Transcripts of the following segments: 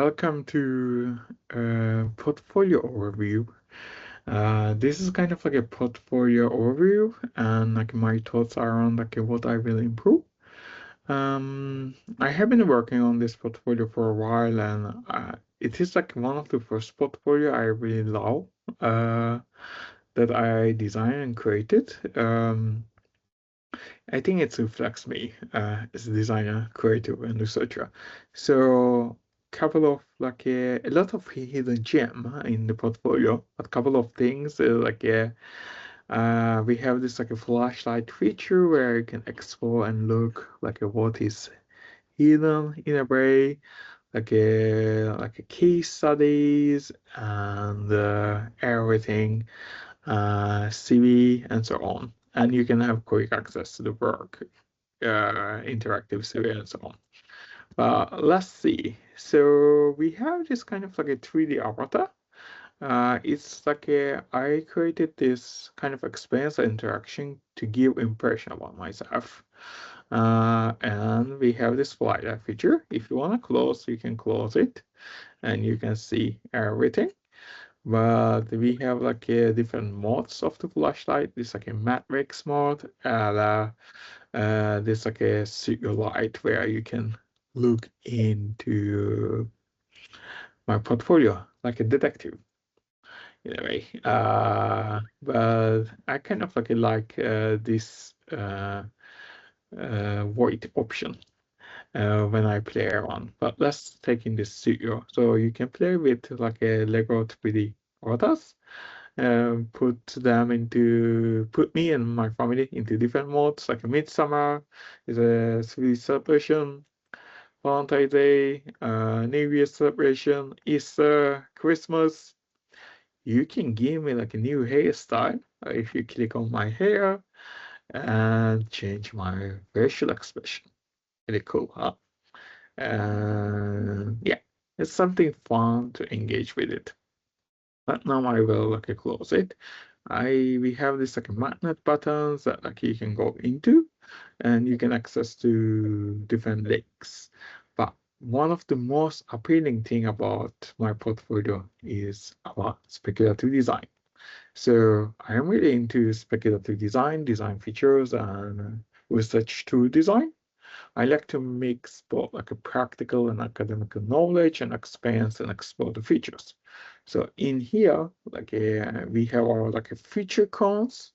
welcome to portfolio overview. This is kind of like a portfolio overview, and like my thoughts are on like what I will improve. I have been working on this portfolio for a while, and it is like one of the first portfolio I really love that I designed and created. I think it reflects me as a designer, creative, and researcher. So, couple of like a lot of hidden gem in the portfolio, a couple of things we have this like a flashlight feature where you can explore and look like what is hidden in a way, like a case studies and everything, CV and so on. And you can have quick access to the work, interactive CV and so on. Let's see. So we have this kind of like a 3D avatar. It's like I created this kind of experience interaction to give impression about myself. And we have this slider feature. If you want to close, you can close it and you can see everything. But we have like different modes of the flashlight. This like a matrix mode, and this like a secret light where you can look into my portfolio like a detective in a way. But I kind of like this void option when I play Eren. But let's take in this studio. So you can play with like a Lego 3D avatars. Put me and my family into different modes, like a midsummer is a 3D celebration, Valentine's Day, New Year celebration, Easter, Christmas. You can give me like a new hairstyle if you click on my hair and change my facial expression. Pretty cool, huh? Yeah, it's something fun to engage with it. But now I will like close it. We have this like magnet buttons that like you can go into and you can access to different links. But one of the most appealing thing about my portfolio is about speculative design. So I am really into speculative design, design features, and research tool design. I like to mix both like a practical and academic knowledge and experience and explore the features. So in here, we have our like a feature counts.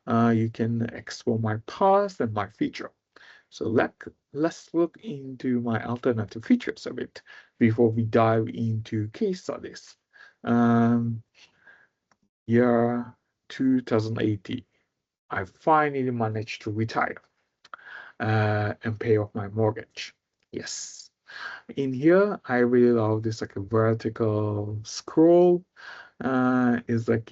You can explore my past and my future. So let's look into my alternative features a bit before we dive into case studies. Um, year 2018, I finally managed to retire and pay off my mortgage. Yes. In here, I really love this like a vertical scroll. It's like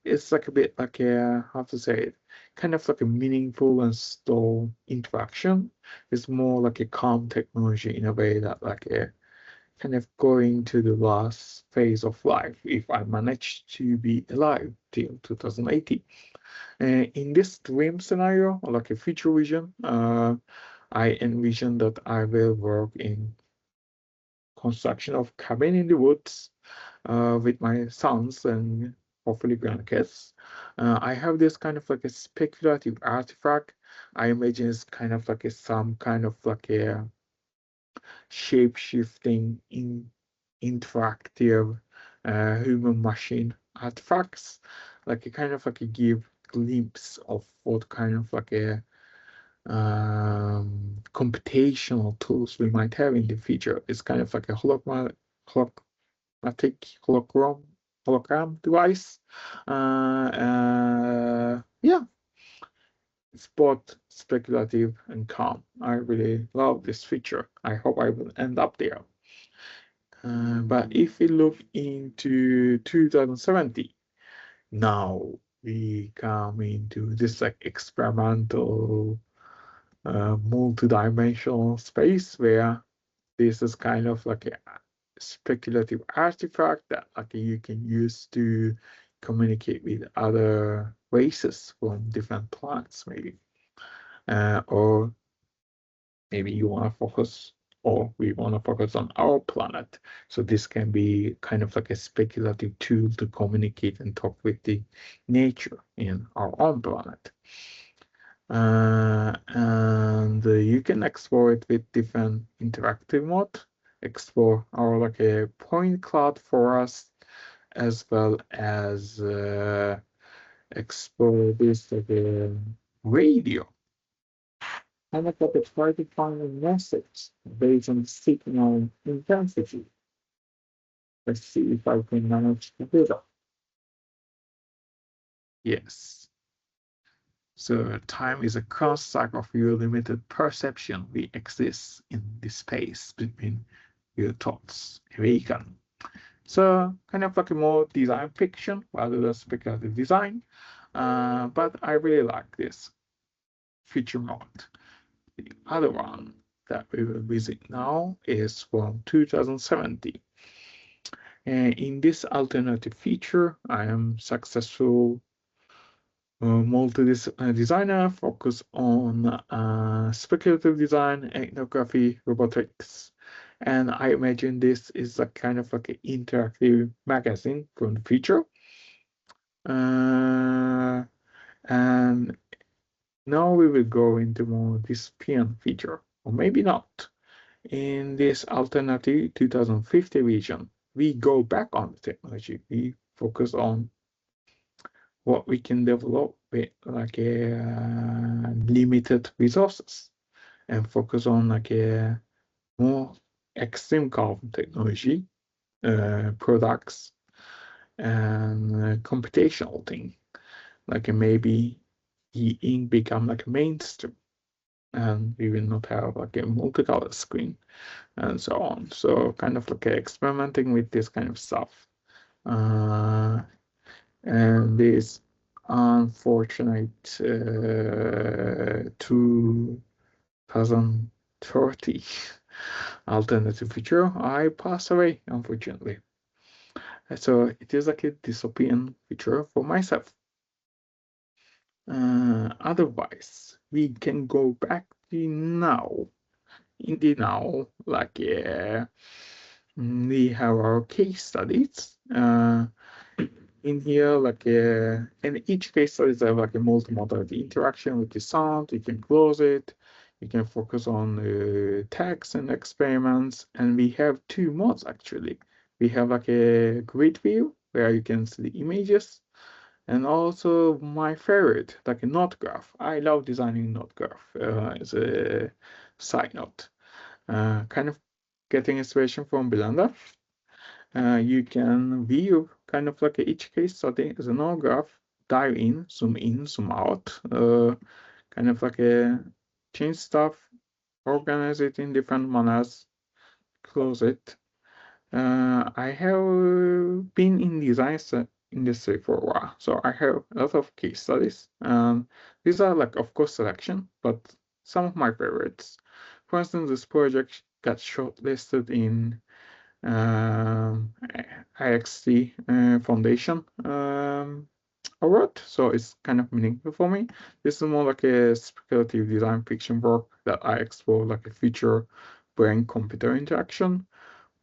it's like a bit like a, how to say it, kind of like a meaningful and slow interaction. It's more like a calm technology in a way that like a kind of going to the last phase of life if I manage to be alive till 2080. In this dream scenario, or like a future vision, I envision that I will work in construction of cabin in the woods with my sons and hopefully grandkids. I have this kind of like a speculative artifact. I imagine it's kind of like some kind of like a shape-shifting, interactive human machine artifacts, like a kind of like a give glimpse of what kind of like a computational tools we might have in the future. It's kind of like a hologram device. Yeah, it's both speculative and calm. I really love this feature. I hope I will end up there. But if we look into 2070, now we come into this like experimental multi-dimensional space where this is kind of like a speculative artifact that like you can use to communicate with other races from different planets maybe, or maybe you want to focus or we want to focus on our planet. So this can be kind of like a speculative tool to communicate and talk with the nature in our own planet. And you can explore it with different interactive mode, explore our like a point cloud forest, as well as explore this like a radio. And I got to try to find a message based on signal intensity. Let's see if I can manage to do that. Yes. So time is a cross-section of your limited perception. We exist in the space between your thoughts. Awaken. So kind of like a more design fiction rather than speculative design. But I really like this feature mode. The other one that we will visit now is from 2017. And in this alternative feature, I am successful multi-designer focused on speculative design, ethnography, robotics. And I imagine this is a kind of like an interactive magazine from the future. And now we will go into more dystopian feature, or maybe not. In this alternative 2050 vision, we go back on the technology. We focus on what we can develop with like a limited resources and focus on like a more extreme carbon technology products and computational thing, like maybe e-ink become like a mainstream and we will not have like a multicolor screen and so on. So kind of like experimenting with this kind of stuff. And this unfortunate 2030 alternative future, I pass away, unfortunately. So it is like a dystopian future for myself. Otherwise, we can go back to now. In the now, like we have our case studies. In here, like in each case studies have like a multimodality interaction with the sound. You can close it. You can focus on text and experiments. And we have two modes actually. We have like a grid view where you can see the images. And also my favorite, like a node graph. I love designing node graph as a side note. Kind of getting inspiration from Blender. You can view kind of like each case study as a node graph, dive in, zoom out, kind of like a change stuff, organize it in different manners, close it. I have been in design industry for a while, so I have a lot of case studies. These are like, of course, selection, but some of my favorites. For instance, this project got shortlisted in IXT Foundation award, so it's kind of meaningful for me. This is more like a speculative design fiction work that I explore like a future brain-computer interaction,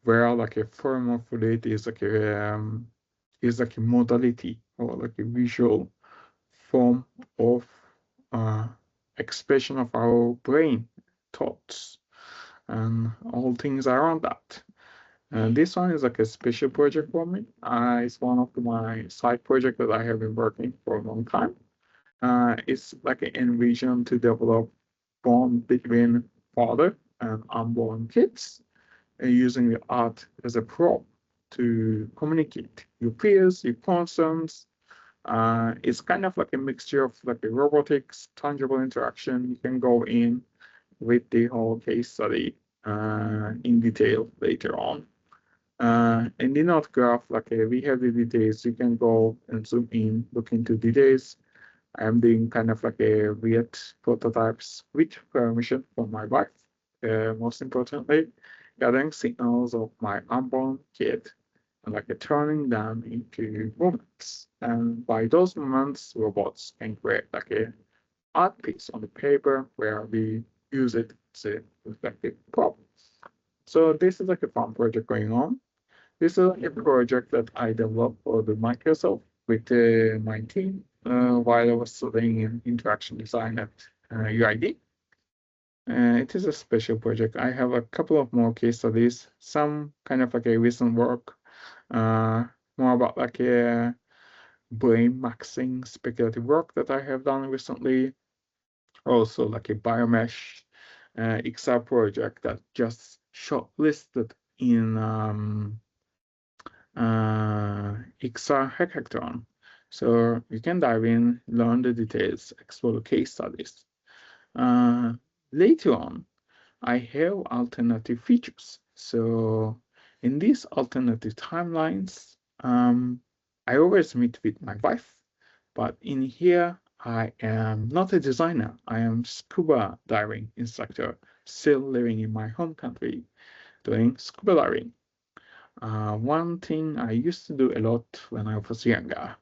where like a form of it is like a modality or like a visual form of expression of our brain thoughts and all things around that. And this one is like a special project for me. It's one of my side projects that I have been working for a long time. It's like an envision to develop bond between father and unborn kids, using the art as a prop to communicate your fears, your concerns. It's kind of like a mixture of like a robotics, tangible interaction. You can go in with the whole case study in detail later on. In the node graph, like we have the details, you can go and zoom in, look into details. I'm doing kind of like a weird prototypes with permission from my wife. Most importantly, gathering signals of my unborn kid and like turning them into moments. And by those moments, robots can create like a art piece on the paper where we use it as a reflective prop. So this is like a fun project going on. This is like a project that I developed for the Microsoft with my team while I was studying in interaction design at UID. It is a special project. I have a couple of more case studies, some kind of like a recent work, uh, more about like a brain maxing speculative work that I have done recently. Also like a biomesh XR project that just shortlisted in XR hackathon. So you can dive in, learn the details, explore the case studies. Later on, I have alternative features. So in these alternative timelines, I always meet with my wife, but in here, I am not a designer. I am scuba diving instructor, still living in my home country, doing scuba diving. One thing I used to do a lot when I was younger.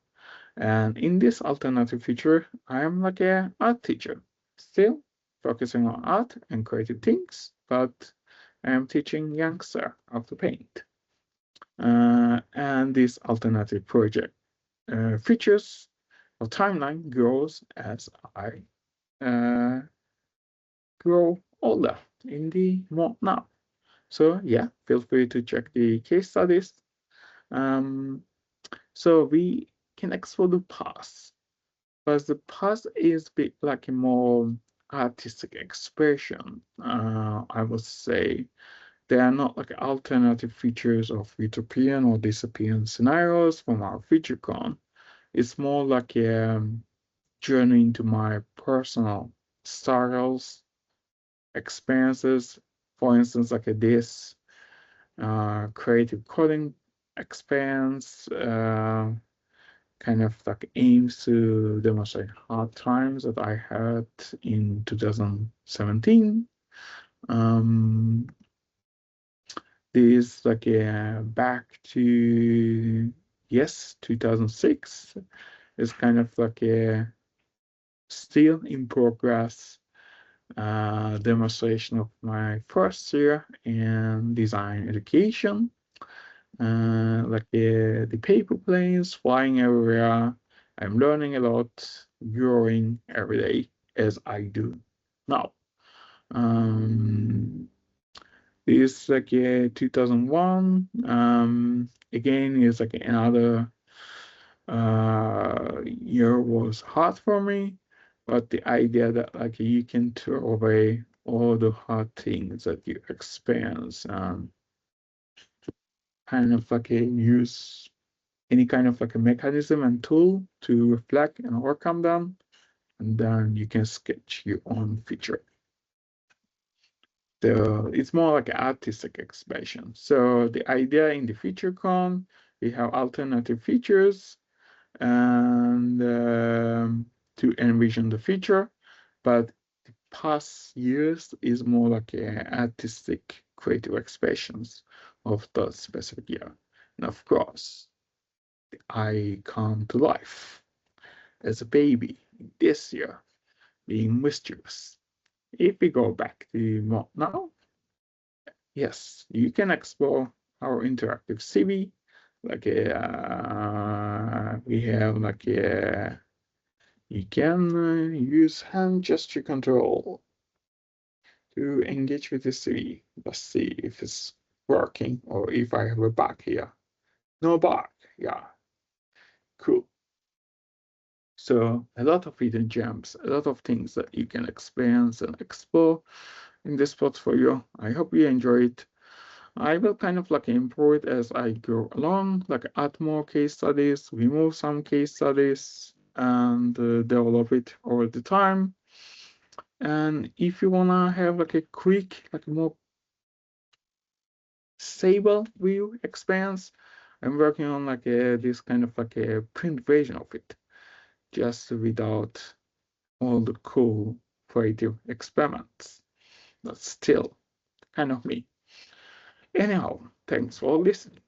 And in this alternative feature, I am like a art teacher, still focusing on art and creative things, but I am teaching youngster how to paint. And this alternative project features or timeline grows as I uh, grow older in the mode now. So yeah, feel free to check the case studies. Um, so we can explore the past. But the past is a bit like a more artistic expression. I would say they are not like alternative features of utopian or dystopian scenarios from our future con. It's more like a journey into my personal struggles, experiences. For instance, like this creative coding experience. Kind of like aims to demonstrate hard times that I had in 2017. Um, this like back to 2006 is kind of like a still in progress demonstration of my first year in design education. Like the paper planes flying everywhere. I'm learning a lot, growing every day as I do now. Um, this like 2001. Again, is like another year was hard for me, but the idea that like you can throw away all the hard things that you experience, kind of like use any kind of like a mechanism and tool to reflect and overcome them, and then you can sketch your own feature. So it's more like an artistic expression. So the idea in the feature con, we have alternative features and to envision the feature, but the past years is more like a artistic creative expressions of the specific year. And of course, I come to life as a baby this year, being mischievous. If we go back to mod now, yes, you can explore our interactive CV. Like we have like you can use hand gesture control to engage with the CV. Let's see if it's working or if I have a bug here. No bug, yeah, cool. So a lot of hidden gems, a lot of things that you can experience and explore in this portfolio. I hope you enjoy it. I will kind of like improve it as I go along, like add more case studies, remove some case studies, and develop it over the time. And if you wanna have like a quick, like more stable view experience, I'm working on like this kind of like a print version of it, just without all the cool creative experiments. That's still kind of me. Anyhow, thanks for listening.